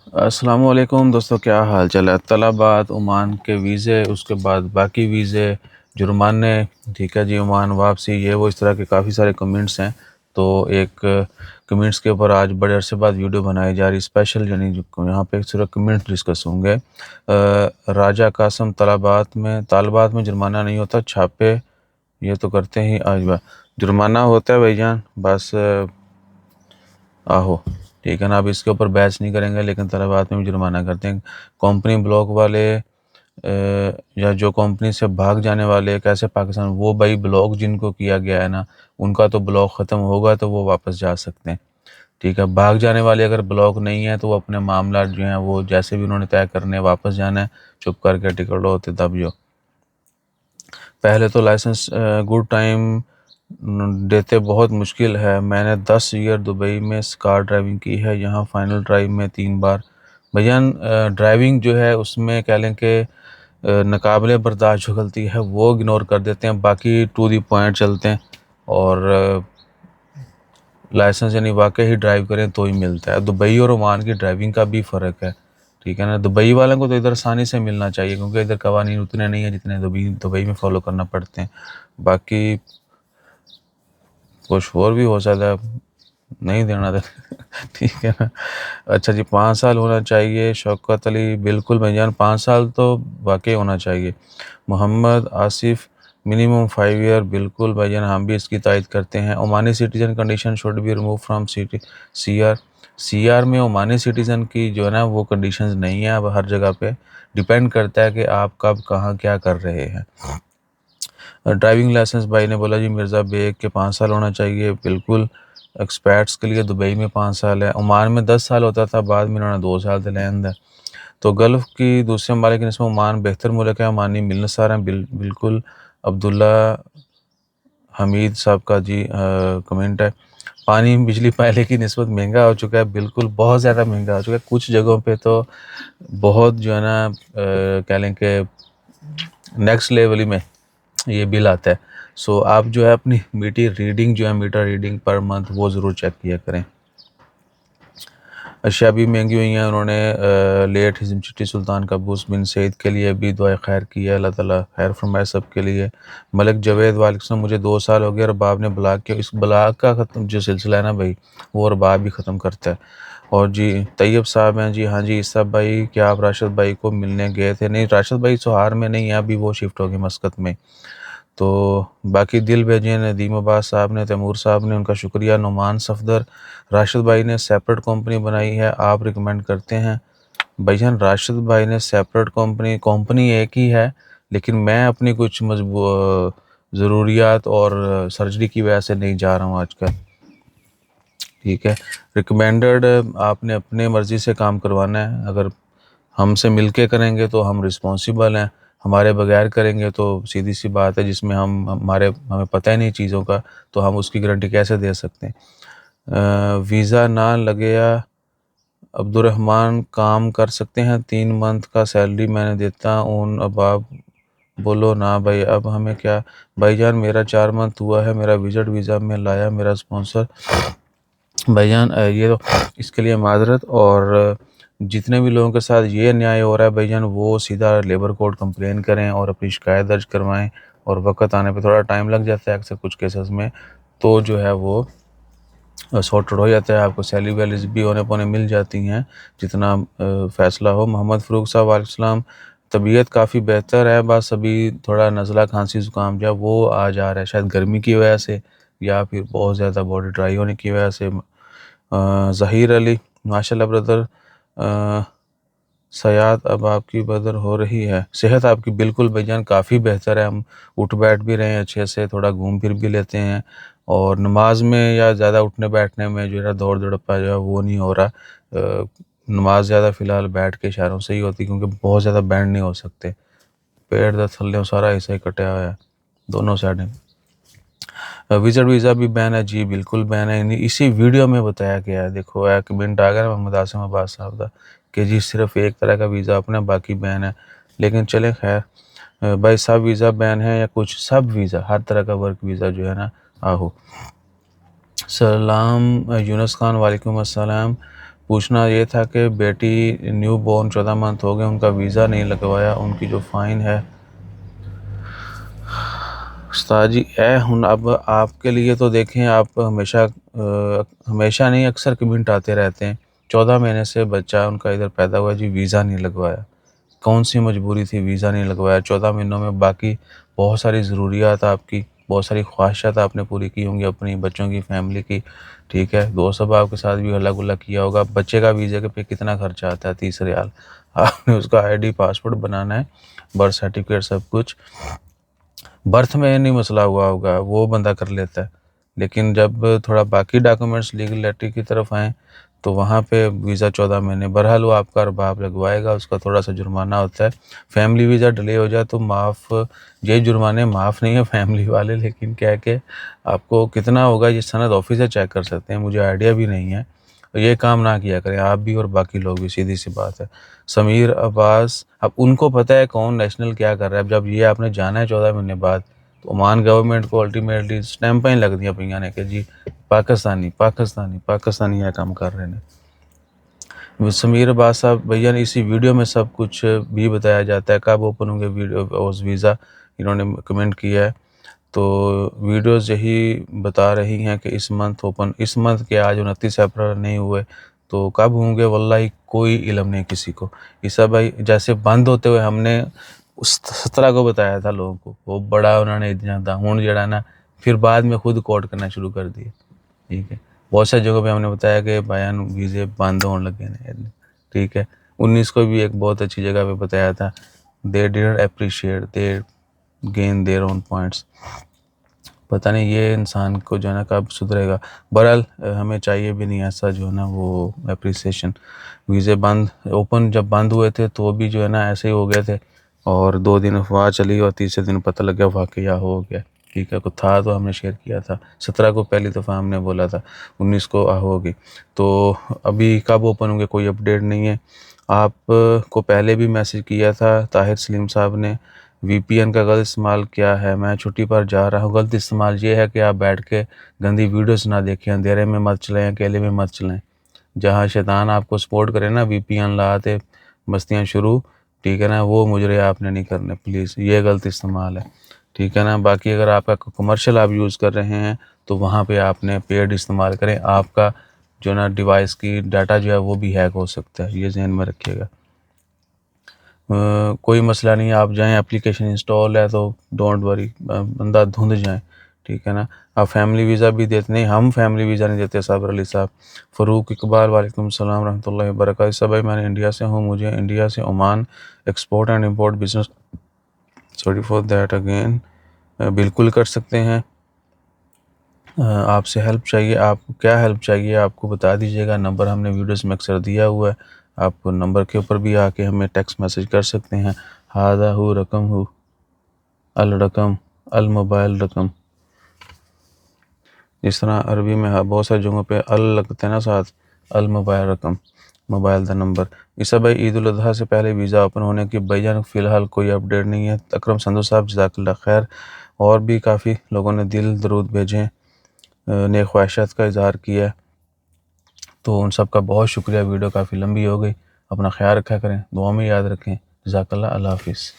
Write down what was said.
अस्सलामुअलैकुम दोस्तों, क्या हाल चाल है। तलबात ओमान के वीज़े, उसके बाद बाकी वीज़े, जुर्माने, ठीक है जी, ओमान वापसी, ये वो इस तरह के काफ़ी सारे कमेंट्स हैं। तो एक कमेंट्स के ऊपर आज बड़े अरसे बाद वीडियो बनाई जा रही स्पेशल, यानी यहाँ पे सिर्फ कमेंट डिस्कस होंगे। राजा कासम, तालबात में जुर्माना नहीं होता, छापे ये तो करते ही आज बार जुर्माना होता है भाईजान, बस आहो, ठीक है ना। अब इसके ऊपर बहस नहीं करेंगे, लेकिन तलबात में भी जुर्माना करते हैं। कंपनी ब्लॉक वाले या जो कंपनी से भाग जाने वाले एक ऐसे पाकिस्तान, वो भाई ब्लॉक जिनको किया गया है ना, उनका तो ब्लॉक ख़त्म होगा तो वो वापस जा सकते हैं, ठीक है। भाग जाने वाले अगर ब्लॉक नहीं है तो वो अपने मामला जो हैं वो जैसे भी उन्होंने तय करने, वापस जाना है, चुप करके टिकट लो होते तब जो। पहले तो लाइसेंस गुड टाइम देते बहुत मुश्किल है। मैंने 10 ईयर दुबई में कार ड्राइविंग की है, यहाँ फाइनल ड्राइव में 3 बार। भैयान ड्राइविंग जो है उसमें कह लें कि नाकाबिले बर्दाश्त जो गलती है वो इग्नोर कर देते हैं, बाकी टू दी पॉइंट चलते हैं। और लाइसेंस यानी वाकई ही ड्राइव करें तो ही मिलता है। दुबई और ओमान की ड्राइविंग का भी फ़र्क है, ठीक है ना। दुबई वालों को तो इधर आसानी से मिलना चाहिए, क्योंकि इधर कवानीन उतने नहीं है जितने दुबई में फ़ॉलो करना पड़ते हैं। बाकी कुछ और भी हो सकता है, नहीं देना था ठीक है ना। अच्छा जी, 5 साल होना चाहिए, शौकत अली, बिल्कुल भैया 5 साल तो वाकई होना चाहिए। मोहम्मद आसिफ, मिनिमम 5 ईयर, बिल्कुल भैया हम भी इसकी तायद करते हैं। Omani citizen condition should be remove from C R में ओमानी सिटीज़न की जो है ना वो कंडीशंस नहीं है। अब हर जगह पे डिपेंड करता है कि आप कब कहाँ क्या कर रहे हैं। ड्राइविंग लाइसेंस भाई ने बोला जी मिर्ज़ा बेग के 5 साल होना चाहिए, बिल्कुल। एक्सपैट्स के लिए दुबई में 5 साल है, ओमान में 10 साल होता था, बाद में इन्होंने 2 साल दिलांद है। तो गल्फ़ की दूसरे ममालिक की निस्बत ओमान बेहतर मुल्क है, ओमानी मिलनसार हैं, बिल्कुल। अब्दुल्ला हमीद साहब का जी कमेंट है। पानी बिजली पहले की निस्बत महंगा हो चुका है, बिल्कुल बहुत ज़्यादा महंगा हो चुका है। कुछ जगहों पे तो बहुत जो है ना कह लें कि नेक्स्ट लेवल में ये बिल आता है। सो आप जो है अपनी मीटर रीडिंग पर मंथ वो ज़रूर चेक किया करें। अशिया भी महंगी हुई हैं। उन्होंने लेट हिज़म चिश्ती सुल्तान कबूस बिन सईद के लिए भी दुआ खैर की है, अल्लाह ताला खैर फरमाए सब के लिए। मलिक जवेद, वालेकुम, मुझे 2 साल हो गए और बाब ने ब्लॉक किया। इस ब्लॉक का ख़त्म जो सिलसिला है ना भाई, वो और बाब भी ख़त्म करता है। और जी तैयब साहब हैं जी, हाँ जी इसब भाई, क्या आप राशिद भाई को मिलने गए थे? नहीं, राशिद भाई सोहार में नहीं है, अभी वो शिफ्ट हो गए मस्कत में। तो बाकी दिल भेजे नदीम अब्बास साहब ने, तैमूर साहब ने, उनका शुक्रिया। नुमान सफदर, राशिद भाई ने सेपरेट कंपनी बनाई है, आप रिकमेंड करते हैं? भाईजान राशिद भाई ने सेपरेट कंपनी एक ही है, लेकिन मैं अपनी कुछ ज़रूरियात और सर्जरी की वजह से नहीं जा रहा हूँ आजकल, ठीक है। रिकमेंडेड आपने अपने मर्ज़ी से काम करवाना है। अगर हमसे मिलके करेंगे तो हम रिस्पॉन्सिबल हैं, हमारे बगैर करेंगे तो सीधी सी बात है, जिसमें हमें पता ही नहीं चीज़ों का, तो हम उसकी गारंटी कैसे दे सकते हैं। वीज़ा ना लगेया, अब्दुर्रहमान, काम कर सकते हैं, 3 मंथ का सैलरी मैंने देता हूँ। अब आप बोलो ना भाई, अब हमें क्या। भाईजान मेरा 4 मंथ हुआ है, मेरा विजिट वीज़ा में लाया मेरा स्पॉन्सर। भाईजान ये तो इसके लिए माजरत। और जितने भी लोगों के साथ ये अन्याय हो रहा है भाईजान, वो सीधा लेबर कोर्ट कंप्लेन करें और अपनी शिकायत दर्ज करवाएं। और वक्त आने पे थोड़ा टाइम लग जाता है अक्सर कुछ केसेस में, तो जो है वो सॉर्टेड हो जाता है, आपको सैलरी वैलीज भी होने पौने मिल जाती हैं, जितना फ़ैसला हो। मोहम्मद फ़रूक साहब, वालेकुम, तबीयत काफ़ी बेहतर है, बस अभी थोड़ा नज़ला, खांसी, ज़ुकाम जो है वो आ जा रहा है, शायद गर्मी की वजह से या फिर बहुत ज़्यादा बॉडी ड्राई होने की वजह से। ज़हीर अली, माशाल्लाह ब्रदर। सयाद, अब आपकी बदर हो रही है, सेहत आपकी बिल्कुल भाईजान काफ़ी बेहतर है। हम उठ बैठ भी रहे हैं अच्छे से, थोड़ा घूम फिर भी लेते हैं, और नमाज में या ज़्यादा उठने बैठने में जो है दौड़ दड़प्पा जो है वो नहीं हो रहा। नमाज ज़्यादा फ़िलहाल बैठ के इशारों से ही होती, क्योंकि बहुत ज़्यादा बैंड नहीं हो सकते। पेट दर्द थल्ले सारा हिस्सा ही कटा हुआ है दोनों साइडें। विज़िट वीज़ा भी बैन है जी, बिल्कुल बैन है, इसी वीडियो में बताया गया है। देखो एक कमेंट आ गया मोहम्मद आसिम अब्बास साहब का कि जी सिर्फ एक तरह का वीज़ा अपना, बाकी बैन है। लेकिन चले खैर, भाई सब वीज़ा बैन है या कुछ, सब वीज़ा, हर तरह का वर्क वीज़ा जो है ना। आहो, सलाम यूनुस खान, वालेकुम अस्सलाम। पूछना ये था कि बेटी न्यू बॉर्न 14 मंथ हो गए, उनका वीज़ा नहीं लगवाया, उनकी जो फ़ाइन है। उस्ताद जी हुन अब आपके लिए तो देखें, आप हमेशा नहीं, अक्सर कमेंट आते रहते हैं। 14 महीने से बच्चा उनका इधर पैदा हुआ जी, वीज़ा नहीं लगवाया। कौन सी मजबूरी थी, वीज़ा नहीं लगवाया? 14 महीनों में बाकी बहुत सारी ज़रूरियात आपकी, बहुत सारी ख्वाहिशात आपने पूरी की होंगी अपनी, बच्चों की, फैमिली की, ठीक है। दोस्त अहबाब के साथ भी हल्ला गुल्ला किया होगा। बच्चे का वीज़े के पे कितना खर्चा आता है? 30 रियाल। आपने उसका आईडी पासपोर्ट बनाना है, बर्थ सर्टिफिकेट, सब कुछ। बर्थ में नहीं मसला हुआ होगा, वो बंदा कर लेता है, लेकिन जब थोड़ा बाकी डॉक्यूमेंट्स लीगलिटी की तरफ आएँ तो वहाँ पे वीज़ा 14 महीने। बहरहाल वो आपका अरबाब लगवाएगा, उसका थोड़ा सा जुर्माना होता है। फैमिली वीज़ा डिले हो जाए तो माफ़, ये जुर्माने माफ़ नहीं है फैमिली वाले, लेकिन क्या है कि आपको कितना होगा ये सनद ऑफिस से चेक कर सकते हैं, मुझे आइडिया भी नहीं है। तो ये काम ना किया करें आप भी और बाकी लोग भी, सीधी सी बात है। समीर अब्बास, अब उनको पता है कौन नेशनल क्या कर रहा है। अब जब ये आपने जाना है 14 महीने बाद, तो ओमान गवर्नमेंट को अल्टीमेटली स्टैंपां ही लगदियां पईयां ने कि जी पाकिस्तानी पाकिस्तानी पाकिस्तानी यह काम कर रहे हैं। समीर अब्बास साहब भैया ने इसी वीडियो में सब कुछ भी बताया जाता है, कब ओपन होंगे वीडियो उस वीज़ा, इन्होंने कमेंट किया है। तो वीडियोज़ यही बता रही हैं कि इस मंथ ओपन, इस मंथ के आज 29 अप्रैल नहीं हुए तो कब होंगे, वल्लाही कोई इल्म नहीं किसी को। ईसा भाई जैसे बंद होते हुए हमने उस 17 को बताया था लोगों को, वो बड़ा उन्होंने इतना था, हूँ जड़ा ना फिर बाद में खुद कोट करना शुरू कर दिए, ठीक है। बहुत सारी जगहों पे हमने बताया कि बयान वीज़े बंद होने लगे हैं, ठीक है। 19 को भी एक बहुत अच्छी जगह पे बताया था, they didn't appreciate, they gain their own points. पता नहीं ये इंसान को जो है ना कब सुधरेगा। बहरहाल हमें चाहिए भी नहीं ऐसा जो है ना वो अप्रिसिएशन। वीज़े बंद, ओपन जब बंद हुए थे तो भी जो है ना ऐसे ही हो गए थे, और 2 दिन अफवाह चली और तीसरे दिन पता लग गया वाकया हो गया, ठीक है। कुछ था तो हमने शेयर किया था, 17 को पहली दफ़ा हमने बोला था, 19 को होगी। तो अभी कब ओपन होंगे कोई अपडेट नहीं है। आप को पहले भी मैसेज किया था ताहिर सलीम साहब ने, वीपीएन का गलत इस्तेमाल क्या है? मैं छुट्टी पर जा रहा हूँ। गलत इस्तेमाल ये है कि आप बैठ के गंदी वीडियोस ना देखें, अंधेरे में मत चलें, अकेले में मत चलें। जहाँ शैतान आपको सपोर्ट करे ना, वीपीएन लगाते मस्तियाँ शुरू, ठीक है ना, वो मुजरे आपने नहीं करने प्लीज़, ये गलत इस्तेमाल है, ठीक है ना। बाकी अगर आपका कमर्शियल आप यूज़ कर रहे हैं तो वहाँ पे आपने पेड इस्तेमाल करें, आपका जो ना डिवाइस की डाटा जो है वो भी हैक हो सकता है, ये जहन में रखिएगा। कोई मसला नहीं है, आप जाएं, एप्लीकेशन इंस्टॉल है तो डोंट वरी, बंदा धुंध जाए, ठीक है ना। आप फैमिली वीज़ा भी देते नहीं, हम फैमिली वीज़ा नहीं देते साबर अली साहब। फ़रूक इकबाल, वालेकुम सलाम रहमतुल्लाहि व बरकातहू। सब भाई मैं इंडिया से हूँ, मुझे इंडिया से Oman export and import business, sorry for that again, बिल्कुल कर सकते हैं। आपसे हेल्प चाहिए, आपको क्या हेल्प चाहिए आपको बता दीजिएगा, नंबर हमने वीडियोस में अक्सर दिया हुआ है, आप नंबर के ऊपर भी आके हमें टेक्स्ट मैसेज कर सकते हैं। हादा हु रकम हु अल रकम अल मोबाइल रकम, जिस तरह अरबी में बहुत सारी जगहों पे अल लगते हैं ना साथ, अल मोबाइल रकम, मोबाइल दा नंबर। ईसा भाई ईद उल अजहा से पहले वीज़ा ओपन होने की भाईजान फ़िलहाल कोई अपडेट नहीं है। अकरम संधू साहब जज़ाकल्लाह खैर, और भी काफ़ी लोगों ने दिल दरूद भेजे, नेक ख्वाहिशात का इज़हार किया, तो उन सब का बहुत शुक्रिया। वीडियो काफ़ी लंबी हो गई, अपना ख्याल रखा करें, दुआ में याद रखें। जज़ाकल्लाह, अल्लाह हाफ़िज़।